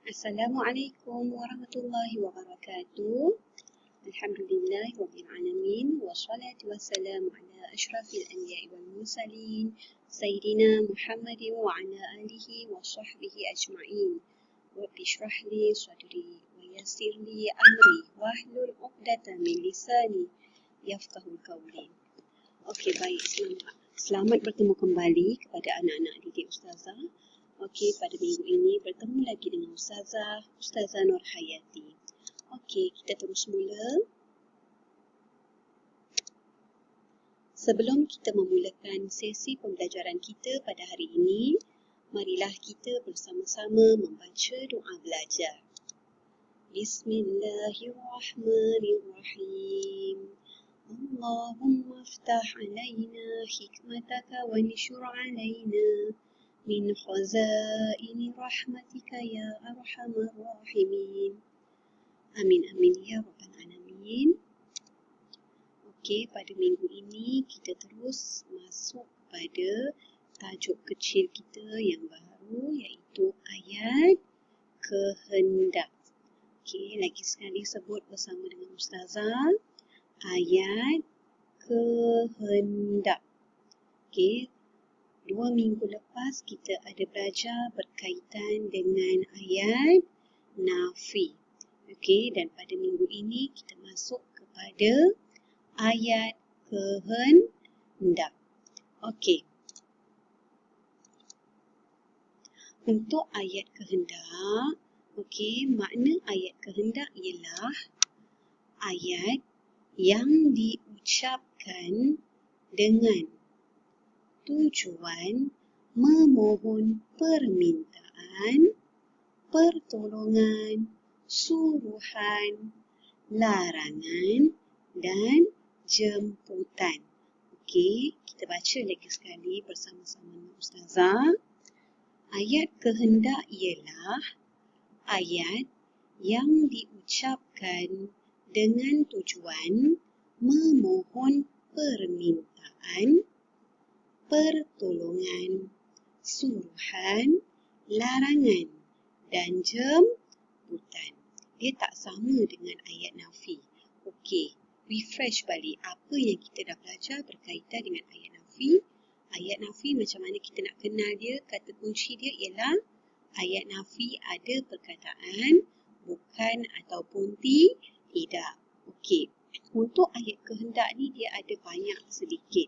Assalamualaikum warahmatullahi wabarakatuh. Alhamdulillah rabbil alamin wassalatu wassalamu ala asyrafil anbiya'i wal mursalin sayyidina Muhammadin wa ala alihi wa sahbihi ajma'in. Rabbi shrah li sadri wa yassir li amri wahlul 'uqdatam min lisani yafqahu qawli. Okey, baik, selamat bertemu kembali kepada anak-anak didik Ustazah. Okey, pada minggu ini bertemu lagi dengan Ustazah Nur Hayati. Okey, kita terus mula. Sebelum kita memulakan sesi pembelajaran kita pada hari ini, marilah kita bersama-sama membaca doa belajar. Bismillahirrahmanirrahim. Allahumma aftah alaina hikmataka wa nishur alaina min khazaini rahmatika ya arhamar rahimin. Amin amin ya rabbal alamin. Okey, pada minggu ini kita terus masuk pada tajuk kecil kita yang baru, iaitu ayat kehendak. Okey, lagi sekali sebut bersama dengan Ustazah. Ayat kehendak. Okey, 2 minggu lepas kita ada belajar berkaitan dengan ayat nafi. Okey, dan pada minggu ini kita masuk kepada ayat kehendak. Okey. Untuk ayat kehendak, okey, makna ayat kehendak ialah ayat yang diucapkan dengan tujuan memohon permintaan, pertolongan, suruhan, larangan dan jemputan. Okey, kita baca lagi sekali bersama-sama dengan Ustazah. Ayat kehendak ialah ayat yang diucapkan dengan tujuan memohon permintaan, pertolongan, suruhan, larangan dan jemputan. Dia tak sama dengan ayat nafi. Okey, refresh balik apa yang kita dah belajar berkaitan dengan ayat nafi. Ayat nafi macam mana kita nak kenal dia? Kata kunci dia ialah ayat nafi ada perkataan bukan ataupun tidak. Okey, untuk ayat kehendak ni dia ada banyak sedikit.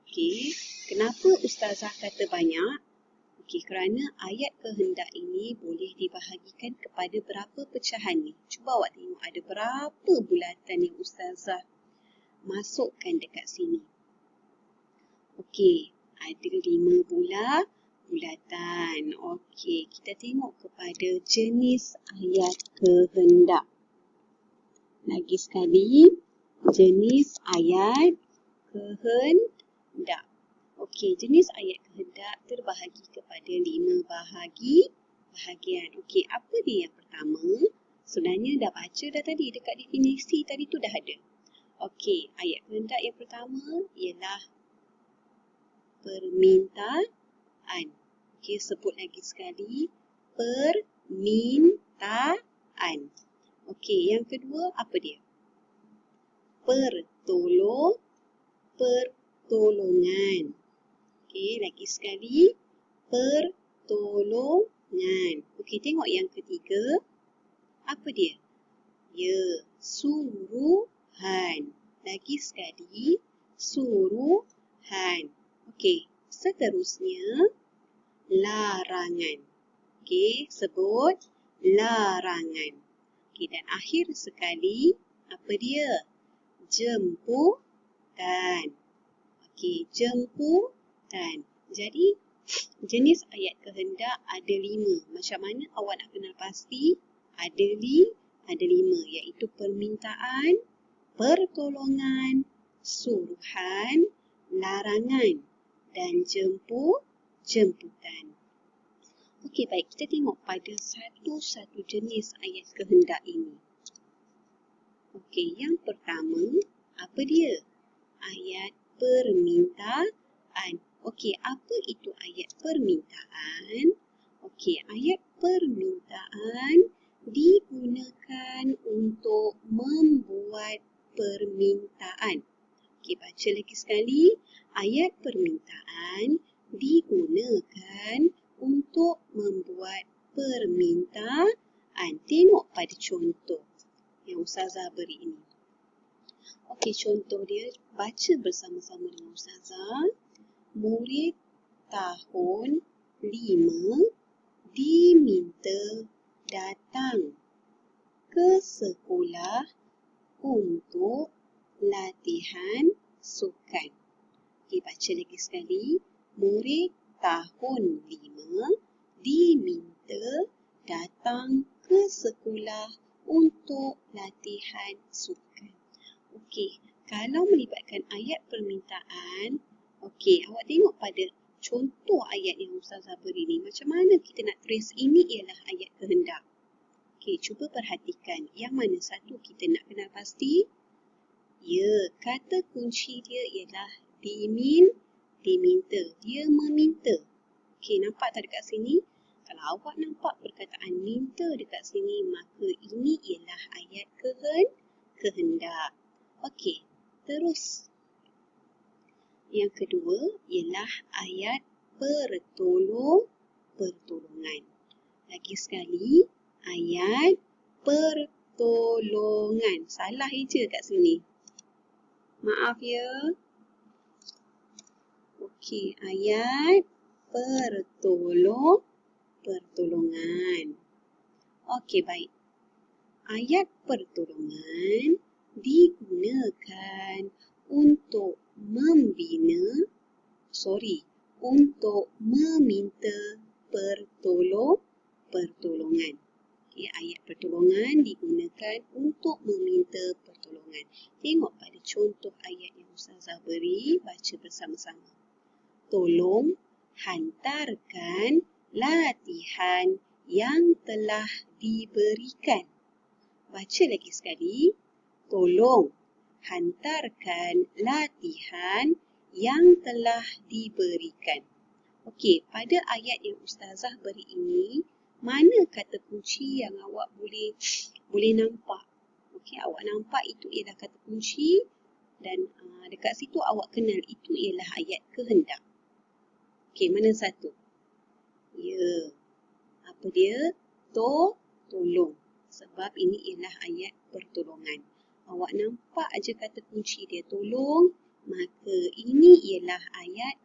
Okey, kenapa Ustazah kata banyak? Okey, kerana ayat kehendak ini boleh dibahagikan kepada berapa pecahan ni? Cuba awak tengok ada berapa bulatan yang Ustazah masukkan dekat sini. Okey, ada 5 bulatan. Okey, kita tengok kepada jenis ayat kehendak. Lagi sekali, jenis ayat kehendak. Okey, jenis ayat kehendak terbahagi kepada 5 bahagian. Okey, apa dia yang pertama? Sebenarnya dah baca dah tadi, dekat definisi tadi tu dah ada. Okey, ayat kehendak yang pertama ialah permintaan. Okey, sebut lagi sekali, permintaan. Okey, yang kedua apa dia? Pertolongan. Okey, lagi sekali, pertolongan. Okey, tengok yang ketiga. Apa dia? Ya, suruhan. Lagi sekali, suruhan. Okey, seterusnya, larangan. Okey, sebut larangan. Okey, dan akhir sekali, apa dia? Jemputan. Okey, jemputan. Jadi, jenis ayat kehendak ada 5. Macam mana awak nak kenal pasti? Ada 5, iaitu permintaan, pertolongan, suruhan, larangan dan jemputan. Okey, baik, kita tengok pada satu-satu jenis ayat kehendak ini. Okey, yang pertama, apa dia? Ayat permintaan. Okey, apa itu ayat permintaan? Okey, ayat permintaan digunakan untuk membuat permintaan. Okey, baca lagi sekali. Ayat permintaan digunakan untuk membuat permintaan. Tengok pada contoh yang Ustazah beri ini. Okey, contoh dia, baca bersama-sama dengan Ustazah. Murid tahun 5 diminta datang ke sekolah untuk latihan sukan. Okey, baca lagi sekali. Murid tahun 5 diminta datang ke sekolah untuk latihan sukan. Okey, kalau melibatkan ayat permintaan, okey, awak tengok pada contoh ayat yang Ustazah beri ni, macam mana kita nak trace ini ialah ayat kehendak. Okey, cuba perhatikan yang mana satu kita nak kenal pasti. Ya, kata kunci dia ialah diminta. Dia meminta. Okey, nampak tak dekat sini? Kalau awak nampak perkataan minta dekat sini, maka ini ialah ayat kehendak. Okey, terus. Yang kedua ialah ayat pertolongan. Lagi sekali, ayat pertolongan. Salah eja kat sini. Maaf ya. Okey, ayat pertolongan. Okey, baik. Ayat pertolongan digunakan untuk meminta pertolongan. Okay, ayat pertolongan digunakan untuk meminta pertolongan. Tengok pada contoh ayat yang Ustazah beri, baca bersama-sama. Tolong hantarkan latihan yang telah diberikan. Baca lagi sekali. Tolong hantarkan latihan yang telah diberikan. Okey, pada ayat yang Ustazah beri ini, mana kata kunci yang awak boleh nampak? Okey, awak nampak itu ialah kata kunci dan dekat situ awak kenal itu ialah ayat kehendak. Okey, mana satu? Ya. Apa dia? Tolong. Sebab ini ialah ayat pertolongan. Awak nampak aja kata kunci dia tolong, maka ini ialah ayat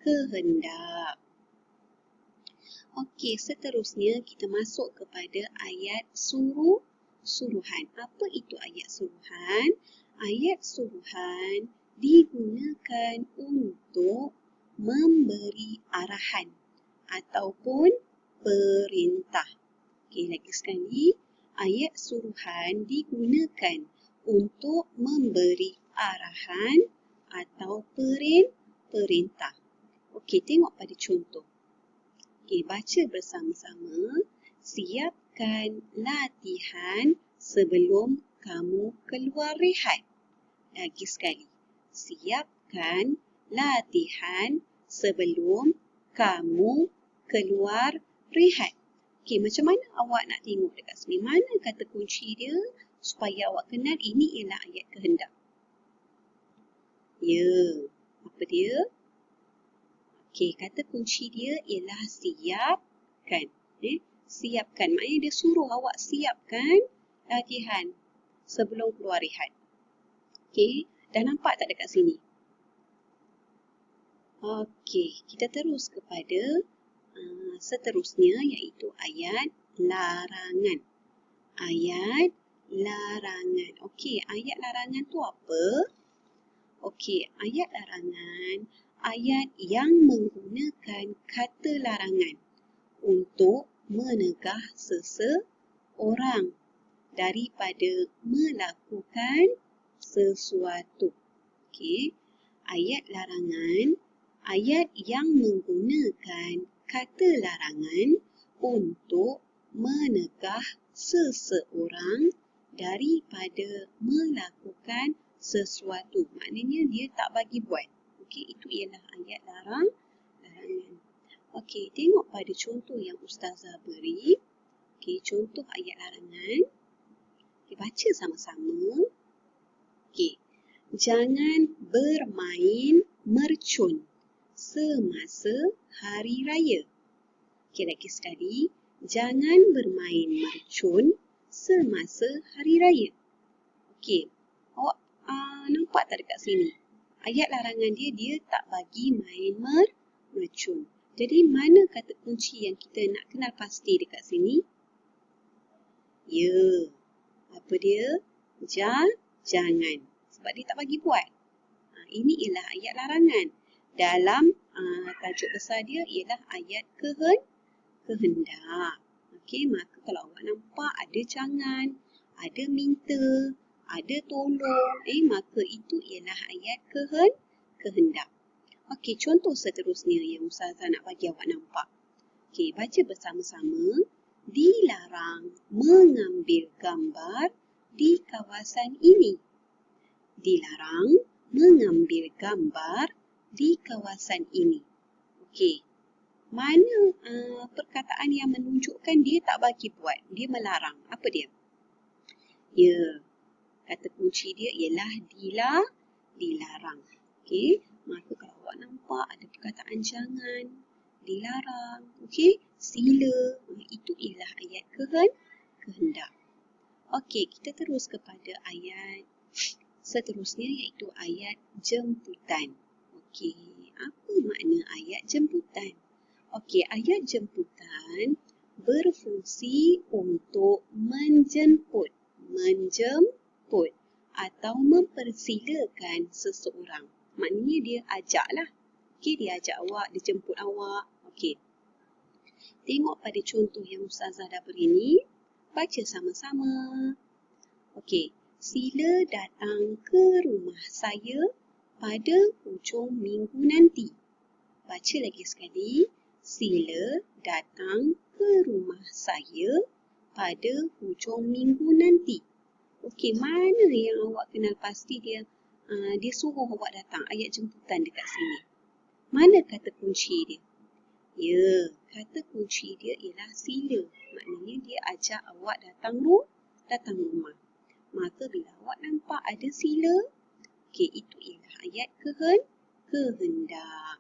kehendak. Okey, seterusnya kita masuk kepada ayat suruhan. Apa itu ayat suruhan? Ayat suruhan digunakan untuk memberi arahan ataupun perintah. Okey, lagi sekali, ayat suruhan digunakan untuk memberi arahan atau perintah. Okey, tengok pada contoh. Okey, baca bersama-sama. Siapkan latihan sebelum kamu keluar rehat. Lagi sekali. Siapkan latihan sebelum kamu keluar rehat. Okey, macam mana awak nak tengok dekat sini? Mana kata kunci dia supaya awak kenal ini ialah ayat kehendak? Ya, apa dia? Okey, kata kunci dia ialah siapkan. Siapkan, maknanya dia suruh awak siapkan latihan sebelum keluar rehat. Okey, dah nampak tak dekat sini? Okey, kita terus kepada seterusnya iaitu ayat larangan. Ayat larangan. Okey, ayat larangan tu apa? Okey, ayat larangan, ayat yang menggunakan kata larangan untuk menegah seseorang daripada melakukan sesuatu. Okey, ayat larangan, ayat yang menggunakan kata larangan untuk menegah seseorang daripada melakukan sesuatu. Maknanya dia tak bagi buat. Okey, itu ialah ayat larangan. Okey, Okey, tengok pada contoh yang Ustazah beri. Okey, contoh ayat larangan. Okay, baca sama-sama. Okey, jangan bermain mercun semasa hari raya. Okey, lagi sekali. Jangan bermain mercun semasa hari raya. Okey, awak nampak tak dekat sini? Ayat larangan dia tak bagi main mercun. Jadi, mana kata kunci yang kita nak kenal pasti dekat sini? Ya, apa dia? Jangan. Sebab dia tak bagi buat. Ini ialah ayat larangan. Dalam tajuk besar dia ialah ayat kehendak. Okey, maka kalau awak nampak ada jangan, ada minta, ada tolong, maka itu ialah ayat kehendak. Okey, contoh seterusnya yang Ustazah nak bagi awak nampak. Okey, baca bersama-sama. Dilarang mengambil gambar di kawasan ini. Dilarang mengambil gambar di kawasan ini. Okey, mana perkataan yang menunjukkan dia tak bagi buat, dia melarang? Apa dia? Ya, kata kunci dia ialah dilarang. Okey, maka kalau awak nampak ada perkataan jangan, dilarang, okey, sila, itu ialah ayat kehendak. Okey, kita terus kepada ayat seterusnya iaitu ayat jemputan. Okey, apa makna ayat jemputan? Okey, ayat jemputan berfungsi untuk menjemput atau mempersilakan seseorang. Maknanya dia ajaklah. Okey, dia ajak awak, dia jemput awak. Okey. Tengok pada contoh yang Ustazah dah beri ni. Baca sama-sama. Okey, sila datang ke rumah saya pada hujung minggu nanti. Baca lagi sekali. Sila datang ke rumah saya pada hujung minggu nanti. Okey, mana yang awak kenal pasti dia suruh awak datang, ayat jemputan dekat sini. Mana kata kunci dia? Ya, kata kunci dia ialah sila. Maknanya dia ajak awak datang rumah. Maka bila awak nampak ada sila, okey, itu ialah ayat kehendak.